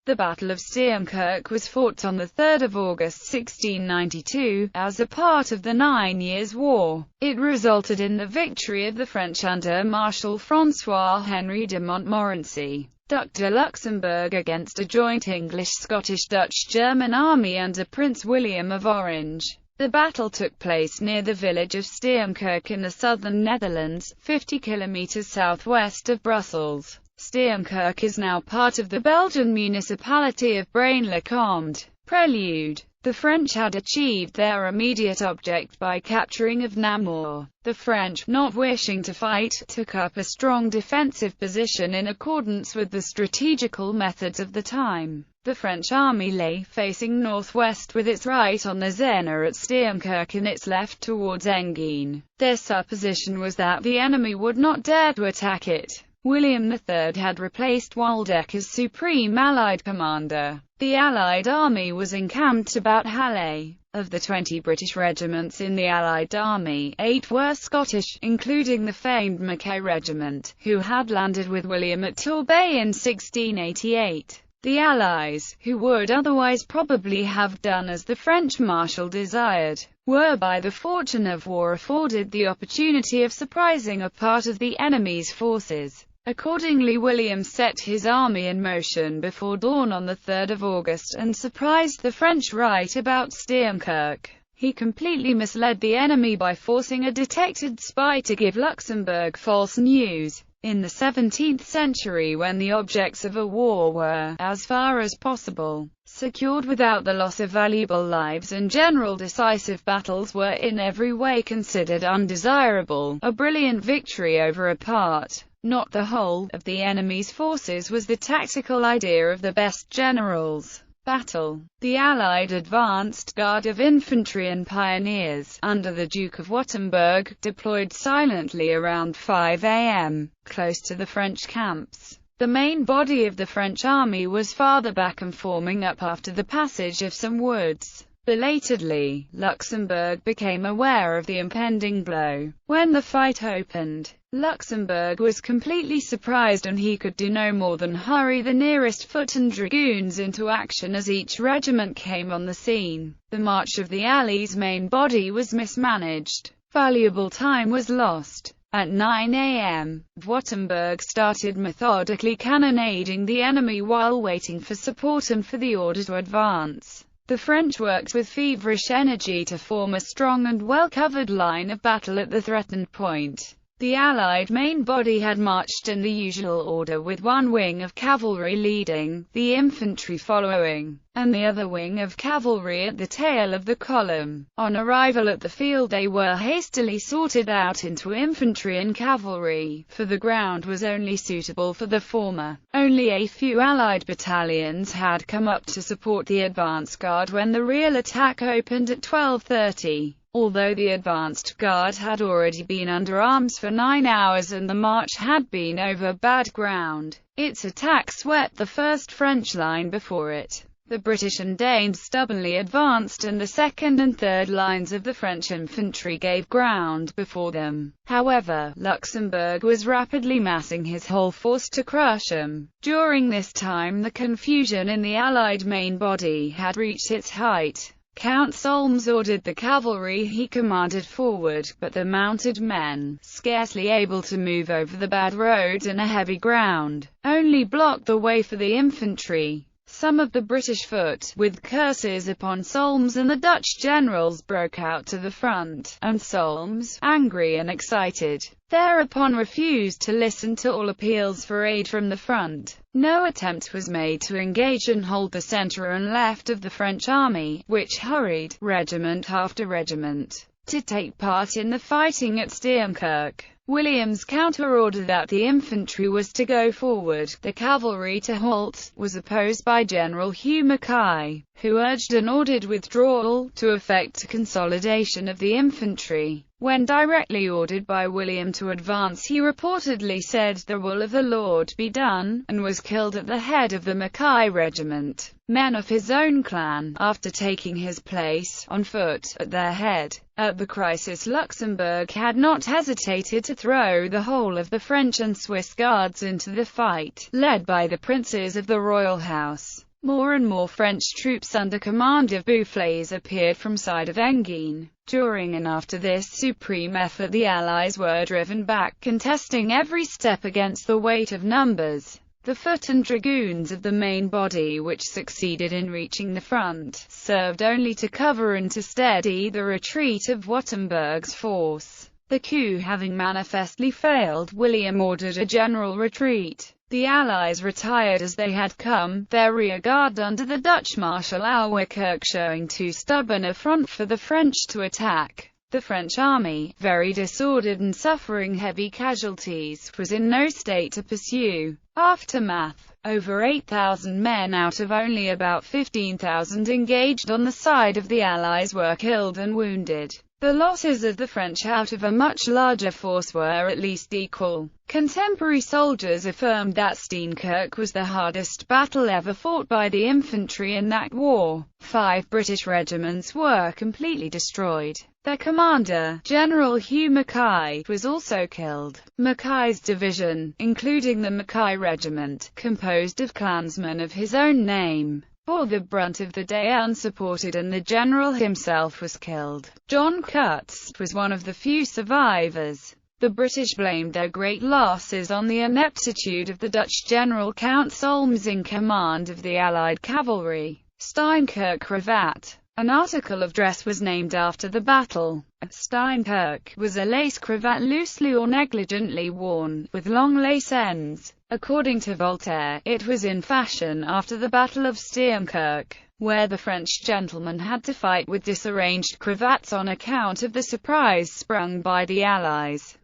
The Battle of Steenkerque was fought on 3 August 1692, as a part of the 9 Years' War. It resulted in the victory of the French under Marshal François-Henri de Montmorency, Duc de Luxembourg, against a joint English, Scottish, Dutch-German army under Prince William of Orange. The battle took place near the village of Steenkerque in the southern Netherlands, 50 kilometers southwest of Brussels. Steenkerque is now part of the Belgian municipality of Braine-le-Comte. Prelude. The French had achieved their immediate object by capturing of Namur. The French, not wishing to fight, took up a strong defensive position in accordance with the strategical methods of the time. The French army lay facing northwest with its right on the Zena at Steenkerque and its left towards Engine. Their supposition was that the enemy would not dare to attack it. William III had replaced Waldeck as Supreme Allied Commander. The Allied army was encamped about Halle. Of the 20 British regiments in the Allied army, 8 were Scottish, including the famed Mackay Regiment, who had landed with William at Torbay in 1688. The Allies, who would otherwise probably have done as the French Marshal desired, were by the fortune of war afforded the opportunity of surprising a part of the enemy's forces. Accordingly, William set his army in motion before dawn on 3 August and surprised the French right about Steenkerque. He completely misled the enemy by forcing a detected spy to give Luxembourg false news. In the 17th century, when the objects of a war were, as far as possible, secured without the loss of valuable lives, and general decisive battles were in every way considered undesirable, a brilliant victory over a part, not the whole, of the enemy's forces was the tactical idea of the best generals. Battle. The Allied advanced guard of infantry and pioneers, under the Duke of Württemberg, deployed silently around 5 a.m., close to the French camps. The main body of the French army was farther back and forming up after the passage of some woods. Belatedly, Luxembourg became aware of the impending blow. When the fight opened, Luxembourg was completely surprised, and he could do no more than hurry the nearest foot and dragoons into action as each regiment came on the scene. The march of the Allies' main body was mismanaged. Valuable time was lost. At 9 a.m., Württemberg started methodically cannonading the enemy while waiting for support and for the order to advance. The French worked with feverish energy to form a strong and well-covered line of battle at the threatened point. The Allied main body had marched in the usual order, with one wing of cavalry leading, the infantry following, and the other wing of cavalry at the tail of the column. On arrival at the field, they were hastily sorted out into infantry and cavalry, for the ground was only suitable for the former. Only a few Allied battalions had come up to support the advance guard when the real attack opened at 12:30. Although the advanced guard had already been under arms for 9 hours and the march had been over bad ground, its attack swept the first French line before it. The British and Danes stubbornly advanced, and the second and third lines of the French infantry gave ground before them. However, Luxembourg was rapidly massing his whole force to crush them. During this time, the confusion in the Allied main body had reached its height. Count Solms ordered the cavalry he commanded forward, but the mounted men, scarcely able to move over the bad roads and a heavy ground, only blocked the way for the infantry. Some of the British foot, with curses upon Solms and the Dutch generals, broke out to the front, and Solms, angry and excited, thereupon refused to listen to all appeals for aid from the front. No attempt was made to engage and hold the centre and left of the French army, which hurried, regiment after regiment, to take part in the fighting at Steenkerque. William's counter-order that the infantry was to go forward, the cavalry to halt, was opposed by General Hugh Mackay, who urged an ordered withdrawal, to effect consolidation of the infantry. When directly ordered by William to advance, he reportedly said, "The will of the Lord be done," and was killed at the head of the Mackay regiment. Men of his own clan, after taking his place, on foot, at their head. At the crisis, Luxembourg had not hesitated to throw the whole of the French and Swiss guards into the fight, led by the princes of the royal house. More and more French troops under command of Boufflers appeared from side of Engine. During and after this supreme effort, the Allies were driven back, contesting every step against the weight of numbers. The foot and dragoons of the main body, which succeeded in reaching the front, served only to cover and to steady the retreat of Wurtemberg's force. The coup having manifestly failed, William ordered a general retreat. The Allies retired as they had come, their rearguard under the Dutch Marshal Ouwerkerk showing too stubborn a front for the French to attack. The French army, very disordered and suffering heavy casualties, was in no state to pursue. Aftermath: over 8,000 men out of only about 15,000 engaged on the side of the Allies were killed and wounded. The losses of the French out of a much larger force were at least equal. Contemporary soldiers affirmed that Steenkerque was the hardest battle ever fought by the infantry in that war. 5 British regiments were completely destroyed. Their commander, General Hugh Mackay, was also killed. Mackay's division, including the Mackay Regiment, composed of clansmen of his own name, bore the brunt of the day unsupported, and the general himself was killed. John Cutts was one of the few survivors. The British blamed their great losses on the ineptitude of the Dutch General Count Solms in command of the Allied cavalry. Steenkerque cravat. An article of dress was named after the battle. Steenkerque was a lace cravat loosely or negligently worn, with long lace ends. According to Voltaire, it was in fashion after the Battle of Steenkerque, where the French gentlemen had to fight with disarranged cravats on account of the surprise sprung by the Allies.